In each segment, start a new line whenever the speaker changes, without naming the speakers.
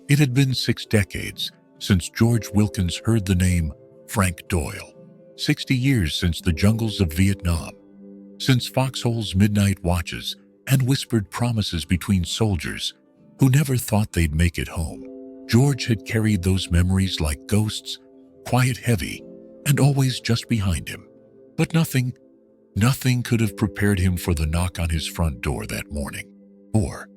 It had been 6 decades since George Wilkins heard the name Frank Doyle. 60 years since the jungles of Vietnam, since foxholes, midnight watches, and whispered promises between soldiers who never thought they'd make it home. George had carried those memories like ghosts, quiet, heavy, and always just behind him. But nothing could have prepared him for the knock on his front door that morning, or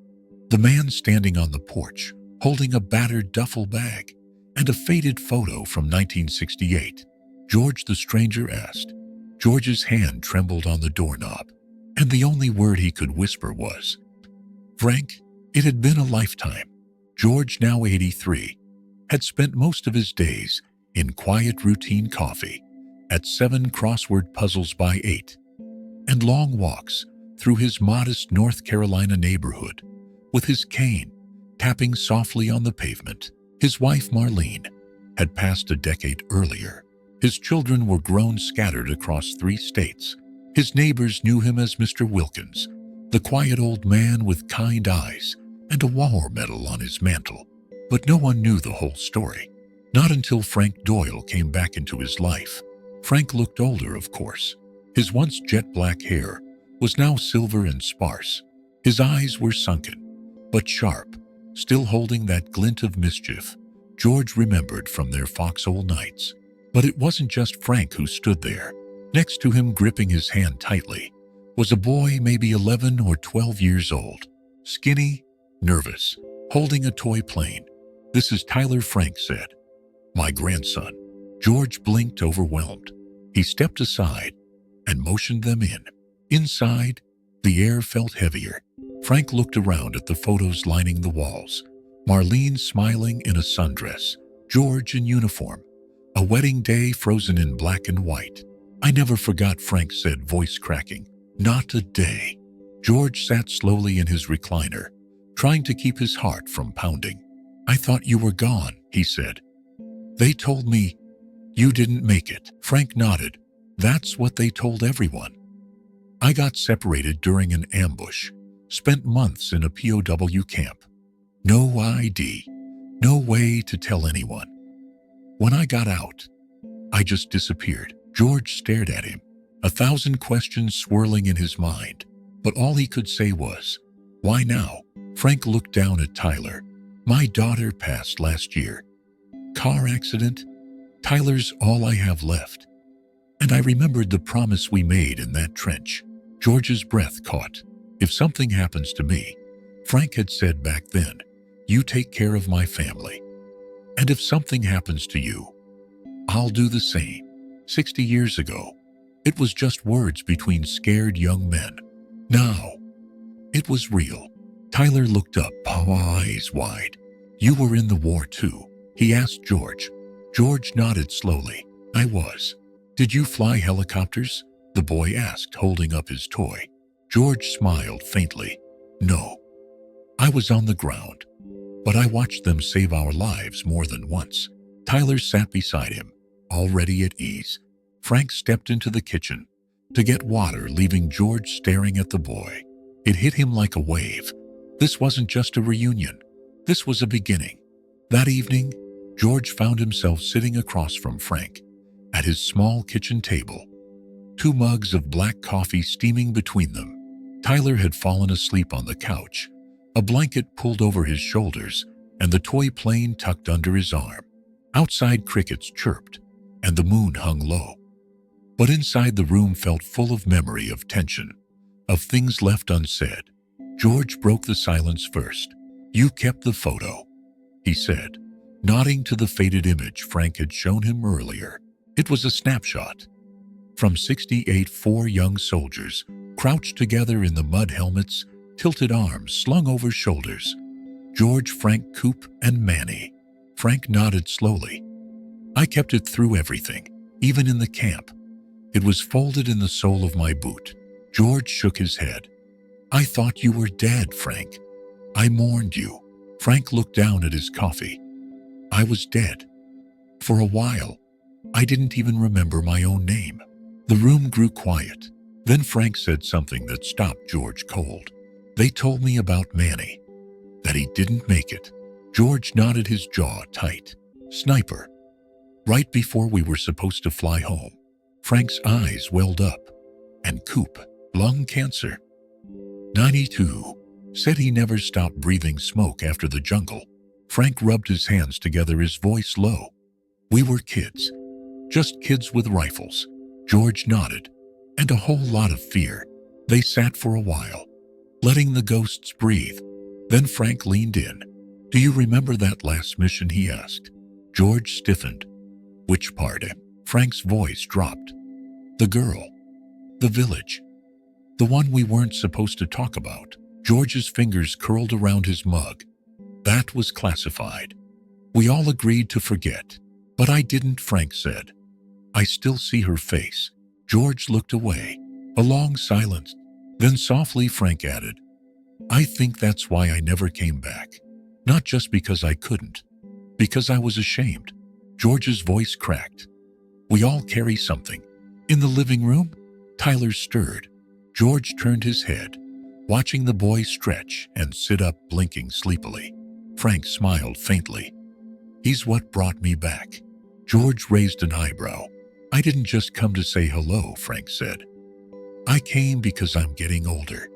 the man standing on the porch holding a battered duffel bag and a faded photo from 1968. George, the stranger asked. George's hand trembled on the doorknob, and the only word he could whisper was, "Frank." It had been a lifetime. George, now 83, had spent most of his days in quiet, routine coffee, at 7 crossword puzzles by 8, and long walks through his modest North Carolina neighborhood with his cane tapping softly on the pavement. His wife, Marlene, had passed a decade earlier. His children were grown, scattered across 3 states. His neighbors knew him as Mr. Wilkins, the quiet old man with kind eyes and a war medal on his mantle. But no one knew the whole story. Not until Frank Doyle came back into his life. Frank looked older, of course. His once jet black hair was now silver and sparse. His eyes were sunken, but sharp, still holding that glint of mischief George remembered from their foxhole nights. But it wasn't just Frank who stood there. Next to him, gripping his hand tightly, was a boy maybe 11 or 12 years old, skinny, nervous, holding a toy plane. "This is Tyler," Frank said. "My grandson." George blinked, overwhelmed. He stepped aside and motioned them in. Inside, the air felt heavier. Frank looked around at the photos lining the walls. Marlene smiling in a sundress, George in uniform. A wedding day frozen in black and white. "I never forgot," Frank said, voice cracking. "Not a day." George sat slowly in his recliner, trying to keep his heart from pounding. "I thought you were gone," he said. "They told me you didn't make it." Frank nodded. "That's what they told everyone. I got separated during an ambush, spent months in a POW camp. No ID, no way to tell anyone. When I got out, I just disappeared." George stared at him, 1,000 questions swirling in his mind, but all he could say was, "Why now?" Frank looked down at Tyler. "My daughter passed last year. Car accident. Tyler's all I have left. And I remembered the promise we made in that trench." George's breath caught. "If something happens to me," Frank had said back then, "you take care of my family. And if something happens to you, I'll do the same." 60 years ago, it was just words between scared young men. Now, it was real. Tyler looked up, eyes wide. "You were in the war too?" he asked George. George nodded slowly. "I was." "Did you fly helicopters?" the boy asked, holding up his toy. George smiled faintly. "No. I was on the ground, but I watched them save our lives more than once." Tyler sat beside him, already at ease. Frank stepped into the kitchen to get water, leaving George staring at the boy. It hit him like a wave. This wasn't just a reunion. This was a beginning. That evening, George found himself sitting across from Frank at his small kitchen table, 2 mugs of black coffee steaming between them. Tyler had fallen asleep on the couch, a blanket pulled over his shoulders and the toy plane tucked under his arm. Outside, crickets chirped and the moon hung low. But inside, the room felt full of memory, of tension, of things left unsaid. George broke the silence first. "You kept the photo," he said, nodding to the faded image Frank had shown him earlier. It was a snapshot. From 68, 4 young soldiers, crouched together in the mud helmets, tilted arms slung over shoulders. George, Frank, Coop, and Manny. Frank nodded slowly. "I kept it through everything, even in the camp. It was folded in the sole of my boot." George shook his head. "I thought you were dead, Frank. I mourned you." Frank looked down at his coffee. "I was dead. For a while, I didn't even remember my own name." The room grew quiet. Then Frank said something that stopped George cold. "They told me about Manny, that he didn't make it. George nodded, his jaw tight. Sniper. Right before we were supposed to fly home, Frank's eyes welled up. And Coop, lung cancer. 92. Said he never stopped breathing smoke after the jungle. Frank rubbed his hands together, his voice low. We were kids. Just kids with rifles. George nodded. And a whole lot of fear. They sat for a while, letting the ghosts breathe. Then Frank leaned in. Do you remember that last mission, he asked. George stiffened. Which part? Frank's voice dropped. The girl. The village. The one we weren't supposed to talk about. George's fingers curled around his mug. That was classified. We all agreed to forget. But I didn't, Frank said. I still see her face. George looked away. A long silence. Then softly Frank added, I think that's why I never came back. Not just because I couldn't. Because I was ashamed. George's voice cracked. We all carry something. In the living room? Tyler stirred. George turned his head, watching the boy stretch and sit up, blinking sleepily. Frank smiled faintly. He's what brought me back. George raised an eyebrow. I didn't just come to say hello, Frank said. I came because I'm getting older.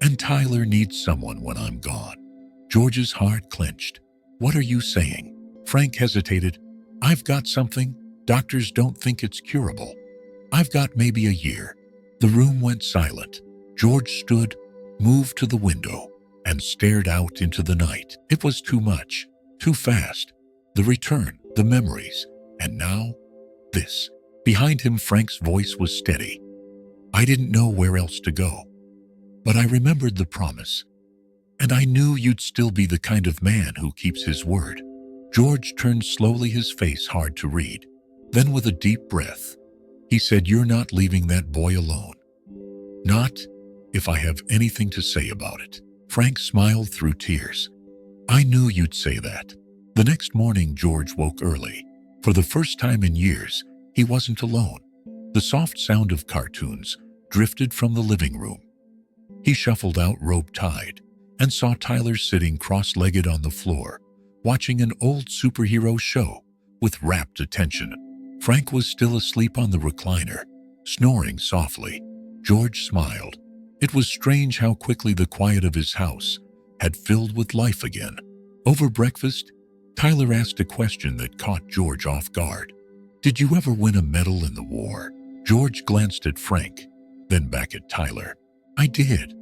And Tyler needs someone when I'm gone. George's heart clenched. What are you saying? Frank hesitated. I've got something. Doctors don't think it's curable. I've got maybe a year. The room went silent. George stood, moved to the window, and stared out into the night. It was too much, too fast. The return, the memories, and now, this. Behind him, Frank's voice was steady. I didn't know where else to go. But I remembered the promise. And I knew you'd still be the kind of man who keeps his word. George turned slowly, his face hard to read. Then with a deep breath, he said, You're not leaving that boy alone. Not if I have anything to say about it. Frank smiled through tears. I knew you'd say that. The next morning, George woke early. For the first time in years, he wasn't alone. The soft sound of cartoons drifted from the living room. He shuffled out, robe tied, and saw Tyler sitting cross-legged on the floor, watching an old superhero show with rapt attention. Frank was still asleep on the recliner, snoring softly. George smiled. It was strange how quickly the quiet of his house had filled with life again. Over breakfast, Tyler asked a question that caught George off guard. Did you ever win a medal in the war? George glanced at Frank, then back at Tyler. I did.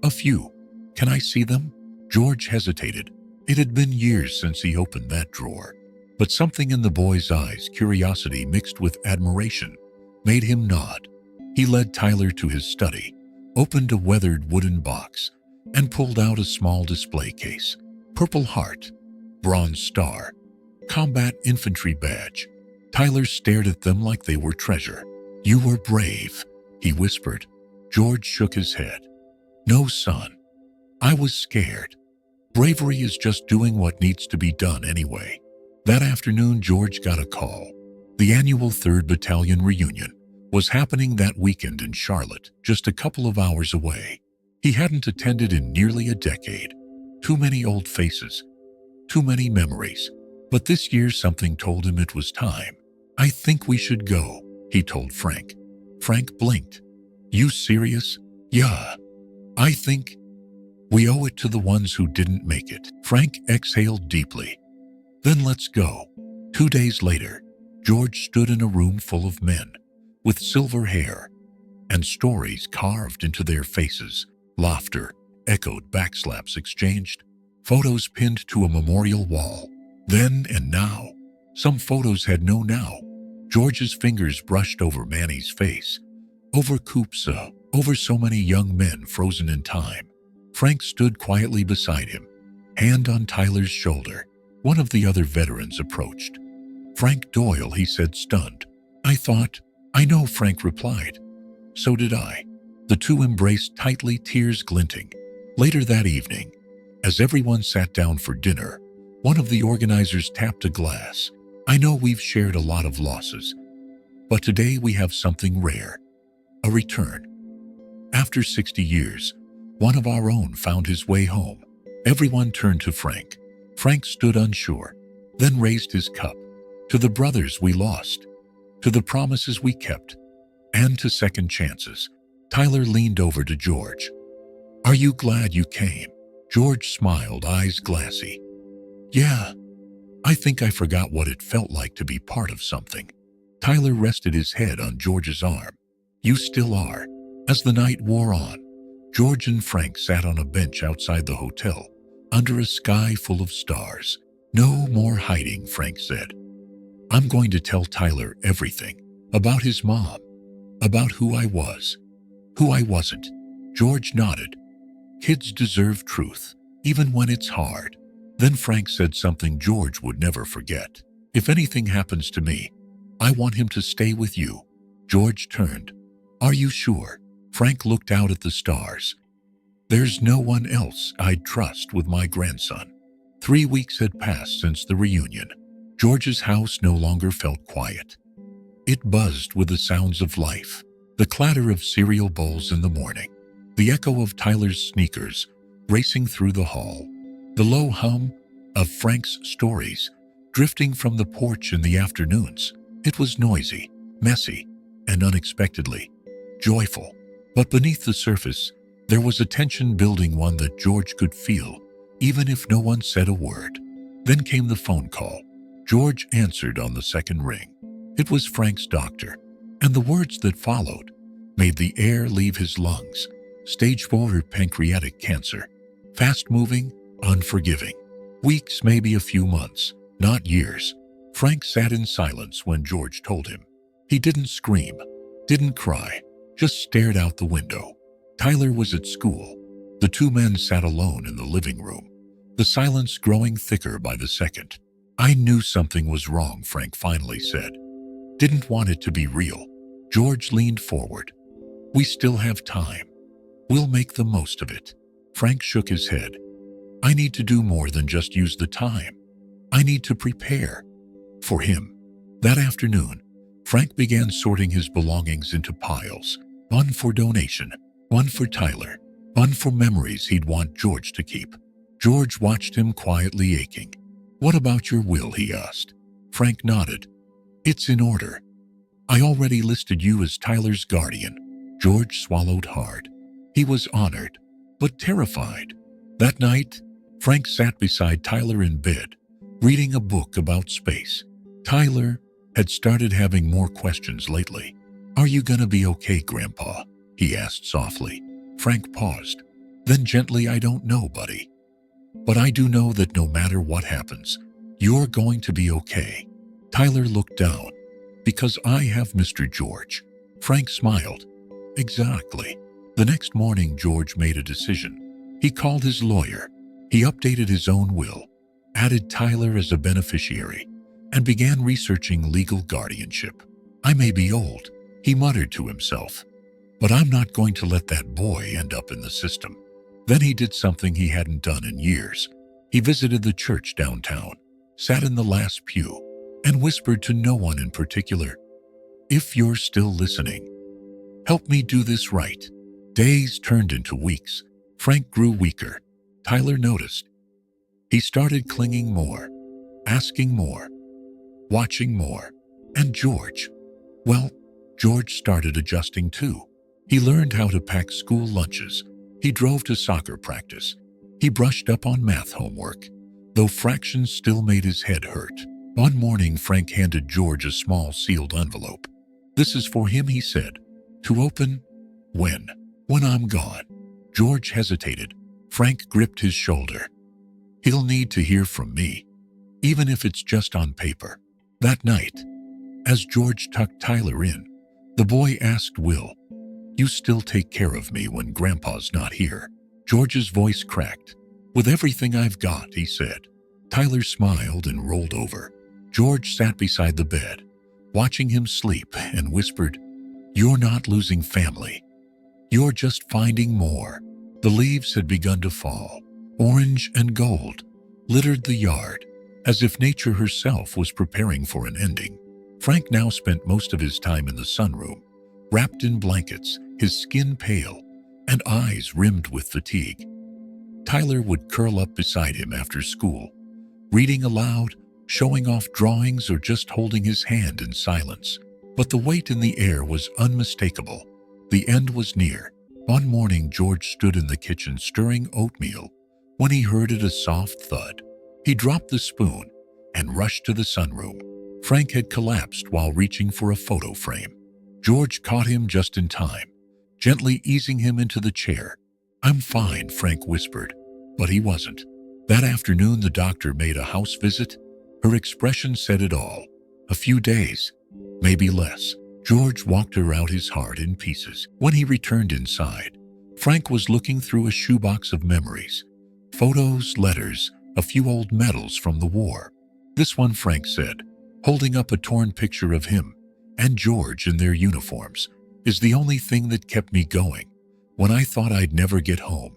A few. Can I see them? George hesitated. It had been years since he opened that drawer. But something in the boy's eyes, curiosity mixed with admiration, made him nod. He led Tyler to his study, opened a weathered wooden box, and pulled out a small display case. Purple Heart, Bronze Star, Combat Infantry Badge. Tyler stared at them like they were treasure. You were brave, he whispered. George shook his head. No, son. I was scared. Bravery is just doing what needs to be done anyway. That afternoon, George got a call. The annual 3rd Battalion reunion was happening that weekend in Charlotte, just a couple of hours away. He hadn't attended in nearly a decade. Too many old faces, too many memories. But this year something told him it was time. I think we should go, he told Frank. Frank blinked. You serious? Yeah. I think we owe it to the ones who didn't make it. Frank exhaled deeply. Then let's go. 2 days later, George stood in a room full of men with silver hair and stories carved into their faces. Laughter echoed, backslaps exchanged, photos pinned to a memorial wall. Then and now. Some photos had no now. George's fingers brushed over Manny's face, over Coop's, over so many young men frozen in time. Frank stood quietly beside him, hand on Tyler's shoulder. One of the other veterans approached. Frank Doyle, he said, stunned. I know, Frank replied. So did I. The two embraced tightly, tears glinting. Later that evening, as everyone sat down for dinner, one of the organizers tapped a glass. I know we've shared a lot of losses, but today we have something rare. A return. After 60 years, one of our own found his way home. Everyone turned to Frank. Frank stood unsure, then raised his cup. To the brothers we lost, to the promises we kept, and to second chances. Tyler leaned over to George. Are you glad you came? George smiled, eyes glassy. Yeah, I think I forgot what it felt like to be part of something. Tyler rested his head on George's arm. You still are. As the night wore on, George and Frank sat on a bench outside the hotel, under a sky full of stars. No more hiding, Frank said. I'm going to tell Tyler everything. About his mom. About who I was. Who I wasn't. George nodded. Kids deserve truth, even when it's hard. Then Frank said something George would never forget. If anything happens to me, I want him to stay with you. George turned. Are you sure? Frank looked out at the stars. There's no one else I'd trust with my grandson. 3 weeks had passed since the reunion. George's house no longer felt quiet. It buzzed with the sounds of life, the clatter of cereal bowls in the morning, the echo of Tyler's sneakers racing through the hall, the low hum of Frank's stories drifting from the porch in the afternoons. It was noisy, messy, and unexpectedly joyful. But beneath the surface, there was a tension building, one that George could feel, even if no one said a word. Then came the phone call. George answered on the second ring. It was Frank's doctor, and the words that followed made the air leave his lungs. Stage 4 pancreatic cancer. Fast-moving, unforgiving. Weeks, maybe a few months, not years. Frank sat in silence when George told him. He didn't scream, didn't cry, just stared out the window. Tyler was at school. The two men sat alone in the living room, the silence growing thicker by the second. I knew something was wrong, Frank finally said. Didn't want it to be real. George leaned forward. We still have time. We'll make the most of it. Frank shook his head. I need to do more than just use the time. I need to prepare. For him. That afternoon, Frank began sorting his belongings into piles. One for donation, one for Tyler, one for memories he'd want George to keep. George watched him quietly aching. What about your will, he asked. Frank nodded. It's in order. I already listed you as Tyler's guardian. George swallowed hard. He was honored, but terrified. That night, Frank sat beside Tyler in bed, reading a book about space. Tyler had started having more questions lately. Are you gonna be okay, Grandpa? He asked softly. Frank paused. Then gently, I don't know, buddy. But I do know that no matter what happens, you're going to be okay. Tyler looked down. Because I have Mr. George. Frank smiled. Exactly. The next morning, George made a decision. He called his lawyer. He updated his own will, added Tyler as a beneficiary, and began researching legal guardianship. I may be old, he muttered to himself, but I'm not going to let that boy end up in the system. Then he did something he hadn't done in years. He visited the church downtown, sat in the last pew, and whispered to no one in particular, if you're still listening, help me do this right. Days turned into weeks. Frank grew weaker. Tyler noticed. He started clinging more, asking more, watching more. And George, well, George started adjusting too. He learned how to pack school lunches. He drove to soccer practice. He brushed up on math homework, though fractions still made his head hurt. One morning, Frank handed George a small sealed envelope. This is for him, he said. To open when I'm gone. George hesitated. Frank gripped his shoulder. He'll need to hear from me, even if it's just on paper. That night, as George tucked Tyler in, the boy asked Will, you still take care of me when Grandpa's not here? George's voice cracked. With everything I've got, he said. Tyler smiled and rolled over. George sat beside the bed, watching him sleep, and whispered, you're not losing family. You're just finding more. The leaves had begun to fall. Orange and gold littered the yard, as if nature herself was preparing for an ending. Frank now spent most of his time in the sunroom, wrapped in blankets, his skin pale, and eyes rimmed with fatigue. Tyler would curl up beside him after school, reading aloud, showing off drawings, or just holding his hand in silence. But the weight in the air was unmistakable. The end was near. One morning, George stood in the kitchen stirring oatmeal when he heard a soft thud. He dropped the spoon and rushed to the sunroom. Frank had collapsed while reaching for a photo frame. George caught him just in time, gently easing him into the chair. "I'm fine," Frank whispered, but he wasn't. That afternoon, the doctor made a house visit. Her expression said it all. A few days, maybe less. George walked her out, his heart in pieces. When he returned inside, Frank was looking through a shoebox of memories. Photos, letters, a few old medals from the war. "This one," Frank said, holding up a torn picture of him and George in their uniforms, "is the only thing that kept me going when I thought I'd never get home."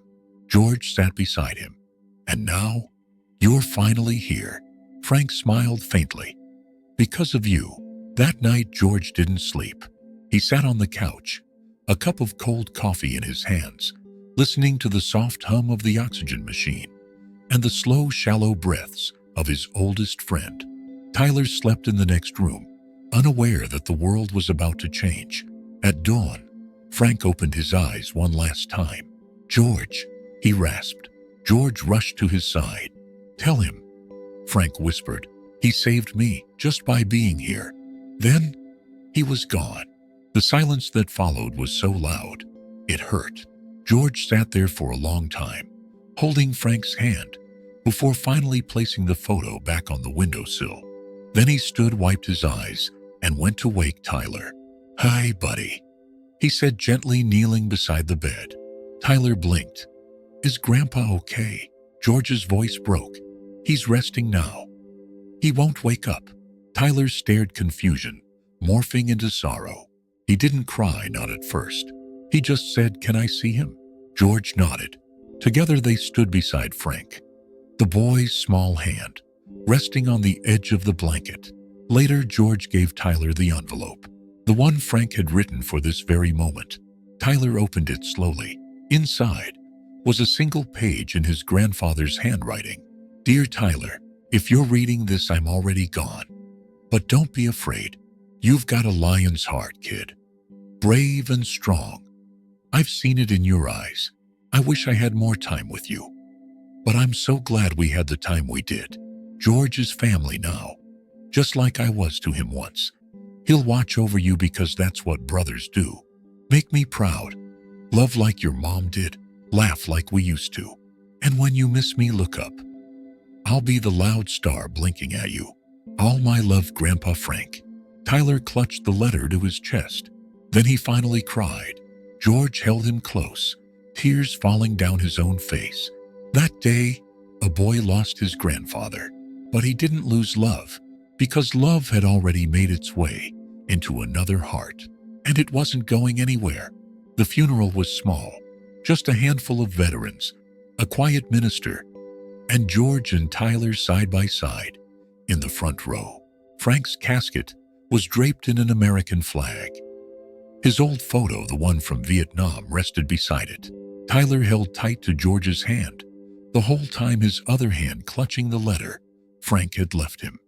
George sat beside him. "And now, you're finally here." Frank smiled faintly. "Because of you." That night, George didn't sleep. He sat on the couch, a cup of cold coffee in his hands, listening to the soft hum of the oxygen machine and the slow, shallow breaths of his oldest friend. Tyler slept in the next room, unaware that the world was about to change. At dawn, Frank opened his eyes one last time. "George," he rasped. George rushed to his side. "Tell him," Frank whispered. "He saved me just by being here." Then he was gone. The silence that followed was so loud, it hurt. George sat there for a long time, holding Frank's hand, before finally placing the photo back on the windowsill. Then he stood, wiped his eyes, and went to wake Tyler. "Hi, buddy," he said gently, kneeling beside the bed. Tyler blinked. "Is Grandpa okay?" George's voice broke. "He's resting now. He won't wake up." Tyler stared, confusion morphing into sorrow. He didn't cry, not at first. He just said, "Can I see him?" George nodded. Together they stood beside Frank, the boy's small hand resting on the edge of the blanket. Later, George gave Tyler the envelope, the one Frank had written for this very moment. Tyler opened it slowly. Inside was a single page in his grandfather's handwriting. "Dear Tyler, if you're reading this, I'm already gone. But don't be afraid. You've got a lion's heart, kid. Brave and strong. I've seen it in your eyes. I wish I had more time with you. But I'm so glad we had the time we did. George is family now, just like I was to him once. He'll watch over you because that's what brothers do. Make me proud. Love like your mom did. Laugh like we used to. And when you miss me, look up. I'll be the loud star blinking at you. All my love, Grandpa Frank." Tyler clutched the letter to his chest. Then he finally cried. George held him close, tears falling down his own face. That day, a boy lost his grandfather. But he didn't lose love, because love had already made its way into another heart. And it wasn't going anywhere. The funeral was small, just a handful of veterans, a quiet minister, and George and Tyler side by side in the front row. Frank's casket was draped in an American flag. His old photo, the one from Vietnam, rested beside it. Tyler held tight to George's hand, the whole time his other hand clutching the letter Frank had left him.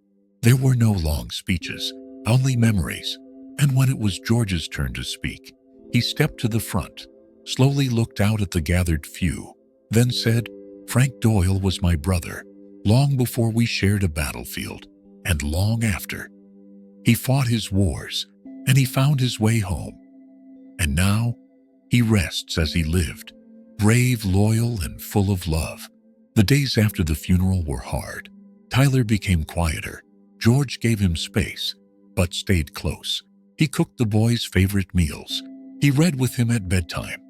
There were no long speeches, only memories. And when it was George's turn to speak, he stepped to the front, slowly looked out at the gathered few, then said, "Frank Doyle was my brother, long before we shared a battlefield, and long after. He fought his wars, and he found his way home. And now, he rests as he lived, brave, loyal, and full of love." The days after the funeral were hard. Tyler became quieter. George gave him space, but stayed close. He cooked the boys' favorite meals. He read with him at bedtime.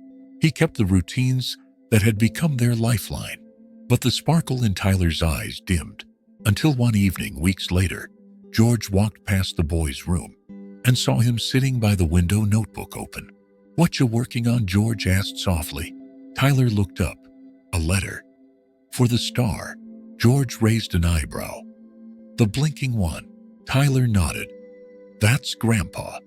He kept the routines that had become their lifeline. But the sparkle in Tyler's eyes dimmed, until one evening, weeks later, George walked past the boy's room and saw him sitting by the window, notebook open. "What you working on?" George asked softly. Tyler looked up. "A letter. For the star." George raised an eyebrow. "The blinking one?" Tyler nodded. "That's Grandpa.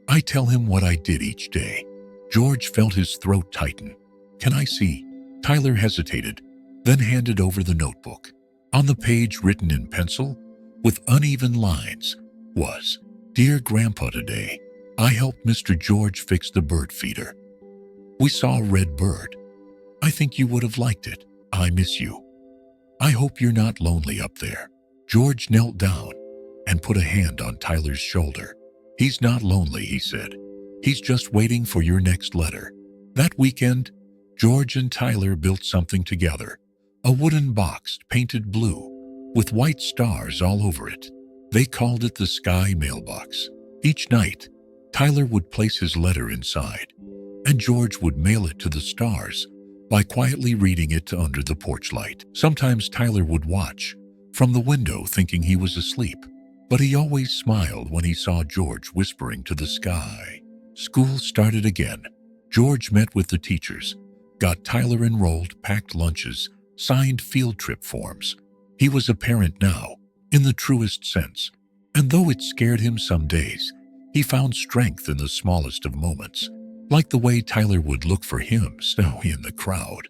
I tell him what I did each day." George felt his throat tighten. "Can I see?" Tyler hesitated, then handed over the notebook. On the page, written in pencil, with uneven lines, was, "Dear Grandpa, today, I helped Mr. George fix the bird feeder. We saw a red bird. I think you would have liked it. I miss you. I hope you're not lonely up there." George knelt down and put a hand on Tyler's shoulder. "He's not lonely," he said. "He's just waiting for your next letter." That weekend, George and Tyler built something together, a wooden box painted blue with white stars all over it. They called it the Sky Mailbox. Each night, Tyler would place his letter inside, and George would mail it to the stars by quietly reading it under the porch light. Sometimes Tyler would watch from the window thinking he was asleep, but he always smiled when he saw George whispering to the sky. School started again. George met with the teachers, got Tyler enrolled, packed lunches, signed field trip forms. He was a parent now, in the truest sense, and though it scared him some days, he found strength in the smallest of moments, like the way Tyler would look for him snowy in the crowd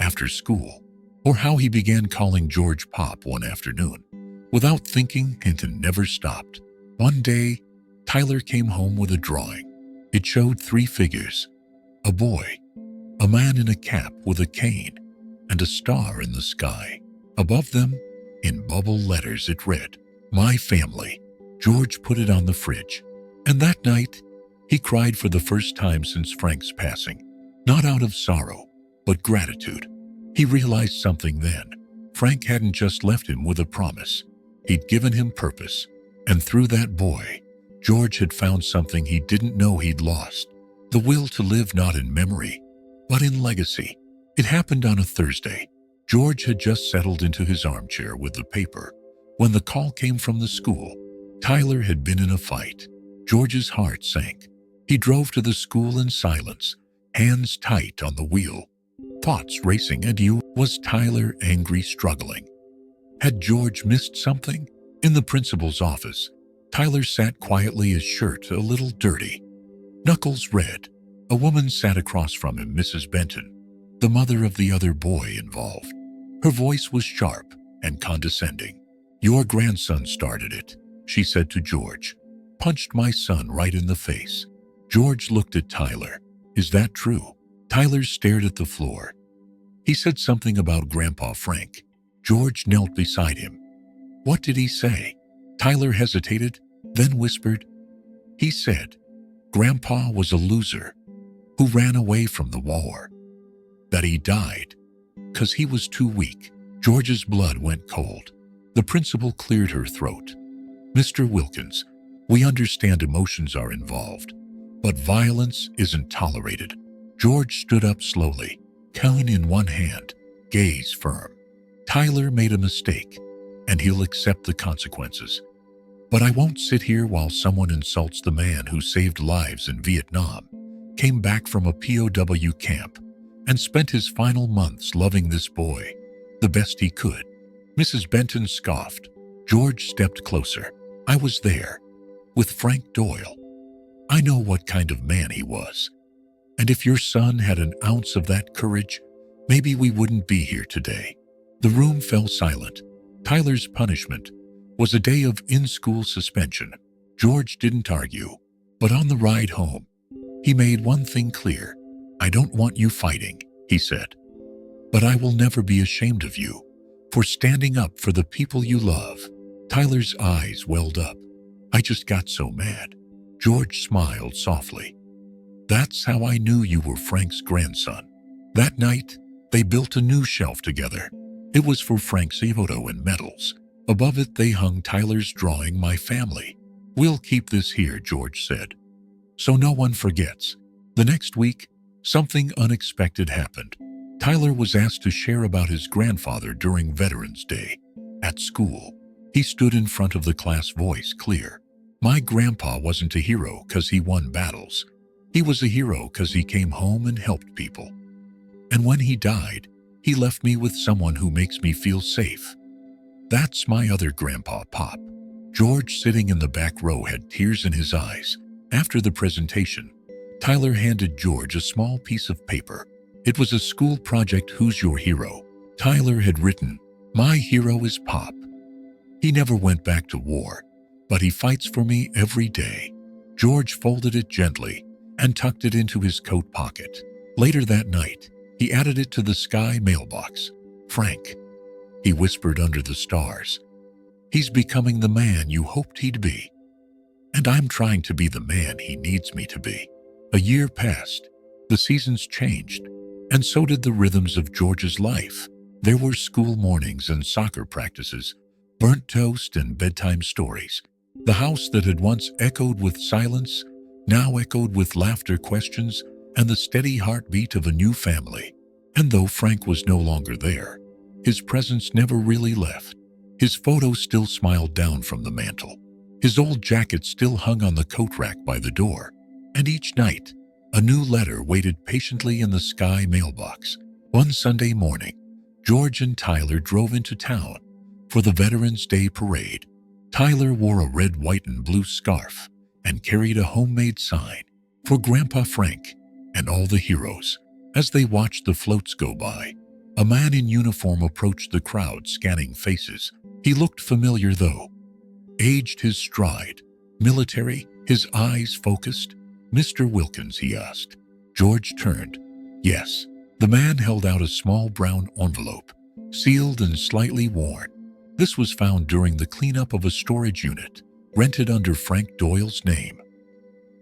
after school, or how he began calling George Pop one afternoon, without thinking, and it never stopped. One day, Tyler came home with a drawing. It showed 3 figures: a boy, a man in a cap with a cane, and a star in the sky. Above them, in bubble letters, it read, "My family." George put it on the fridge, and that night, he cried for the first time since Frank's passing, not out of sorrow, but gratitude. He realized something then. Frank hadn't just left him with a promise. He'd given him purpose, and through that boy, George had found something he didn't know he'd lost: the will to live, not in memory, but in legacy. It happened on a Thursday. George had just settled into his armchair with the paper when the call came from the school. Tyler had been in a fight. George's heart sank. He drove to the school in silence, hands tight on the wheel, thoughts racing. And was Tyler angry, struggling? Had George missed something? In the principal's office, Tyler sat quietly, his shirt a little dirty, knuckles red. A woman sat across from him, Mrs. Benton, the mother of the other boy involved. Her voice was sharp and condescending. "Your grandson started it," she said to George. "Punched my son right in the face." George looked at Tyler. "Is that true?" Tyler stared at the floor. "He said something about Grandpa Frank." George knelt beside him. "What did he say?" Tyler hesitated, then whispered, "He said Grandpa was a loser who ran away from the war, that he died 'cause he was too weak." George's blood went cold. The principal cleared her throat. "Mr. Wilkins, we understand emotions are involved, but violence isn't tolerated." George stood up slowly, cane in one hand, gaze firm. "Tyler made a mistake, and he'll accept the consequences. But I won't sit here while someone insults the man who saved lives in Vietnam, came back from a POW camp, and spent his final months loving this boy the best he could." Mrs. Benton scoffed. George stepped closer. "I was there, with Frank Doyle. I know what kind of man he was. And if your son had an ounce of that courage, maybe we wouldn't be here today." The room fell silent. Tyler's punishment was a day of in-school suspension. George didn't argue, but on the ride home, he made one thing clear. "I don't want you fighting," he said, "but I will never be ashamed of you for standing up for the people you love." Tyler's eyes welled up. "I just got so mad." George smiled softly. "That's how I knew you were Frank's grandson." That night, they built a new shelf together. It was for Frank's photo and medals. Above it, they hung Tyler's drawing, "My Family." "We'll keep this here," George said, "so no one forgets." The next week, something unexpected happened. Tyler was asked to share about his grandfather during Veterans Day. At school, he stood in front of the class, voice clear. "My grandpa wasn't a hero 'cause he won battles. He was a hero 'cause he came home and helped people. And when he died, he left me with someone who makes me feel safe. That's my other grandpa, Pop." George, sitting in the back row, had tears in his eyes. After the presentation, Tyler handed George a small piece of paper. It was a school project, "Who's Your Hero?" Tyler had written, My hero is Pop. He never went back to war, but he fights for me every day. George folded it gently and tucked it into his coat pocket. Later that night, he added it to the sky mailbox. Frank, he whispered under the stars. He's becoming the man you hoped he'd be. And I'm trying to be the man he needs me to be. A year passed. The seasons changed, and so did the rhythms of George's life. There were school mornings and soccer practices, burnt toast and bedtime stories. The house that had once echoed with silence now echoed with laughter, questions, and the steady heartbeat of a new family. And though Frank was no longer there, his presence never really left. His photo still smiled down from the mantel. His old jacket still hung on the coat rack by the door. And each night, a new letter waited patiently in the sky mailbox. One Sunday morning, George and Tyler drove into town for the Veterans Day parade. Tyler wore a red, white, and blue scarf and carried a homemade sign for Grandpa Frank and all the heroes. As they watched the floats go by, a man in uniform approached the crowd, scanning faces. He looked familiar, though. Aged, his stride military, his eyes focused. "Mr. Wilkins?" he asked. George turned. Yes. The man held out a small brown envelope, sealed and slightly worn. This was found during the cleanup of a storage unit, rented under Frank Doyle's name.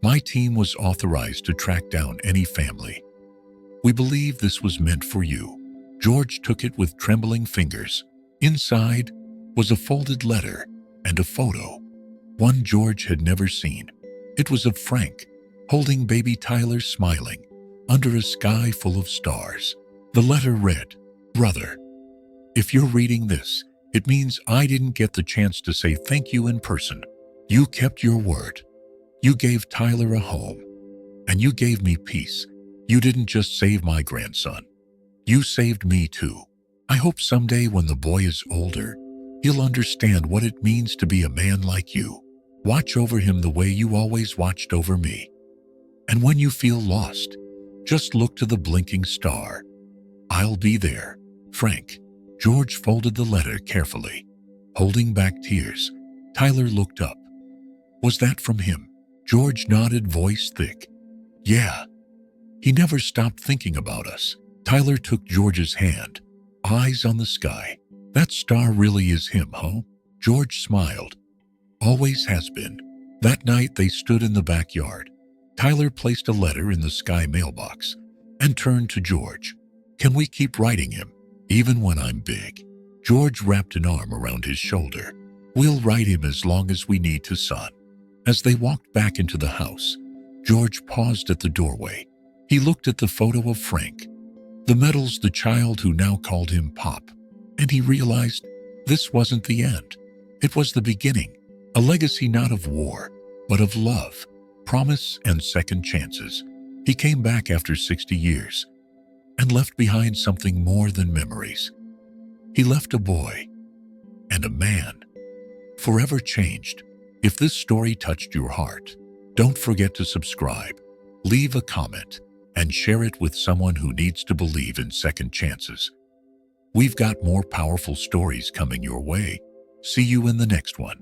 "My team was authorized to track down any family. We believe this was meant for you." George took it with trembling fingers. Inside was a folded letter and a photo, one George had never seen. It was of Frank, holding baby Tyler, smiling under a sky full of stars. The letter read, "Brother, if you're reading this, it means I didn't get the chance to say thank you in person. You kept your word. You gave Tyler a home, and you gave me peace. You didn't just save my grandson. You saved me too. I hope someday when the boy is older, he'll understand what it means to be a man like you. Watch over him the way you always watched over me. And when you feel lost, just look to the blinking star. I'll be there. Frank." George folded the letter carefully, holding back tears. Tyler looked up. "Was that from him?" George nodded, voice thick. "Yeah." He never stopped thinking about us. Tyler took George's hand, eyes on the sky. "That star really is him, huh?" George smiled. "Always has been." That night they stood in the backyard. Tyler placed a letter in the sky mailbox and turned to George. "Can we keep writing him, even when I'm big?" George wrapped an arm around his shoulder. "We'll write him as long as we need to, son." As they walked back into the house, George paused at the doorway. He looked at the photo of Frank, the medals, the child who now called him Pop, and he realized this wasn't the end. It was the beginning, a legacy not of war, but of love, promise, and second chances. He came back after 60 years and left behind something more than memories. He left a boy and a man, forever changed. If this story touched your heart, don't forget to subscribe, leave a comment, and share it with someone who needs to believe in second chances. We've got more powerful stories coming your way. See you in the next one.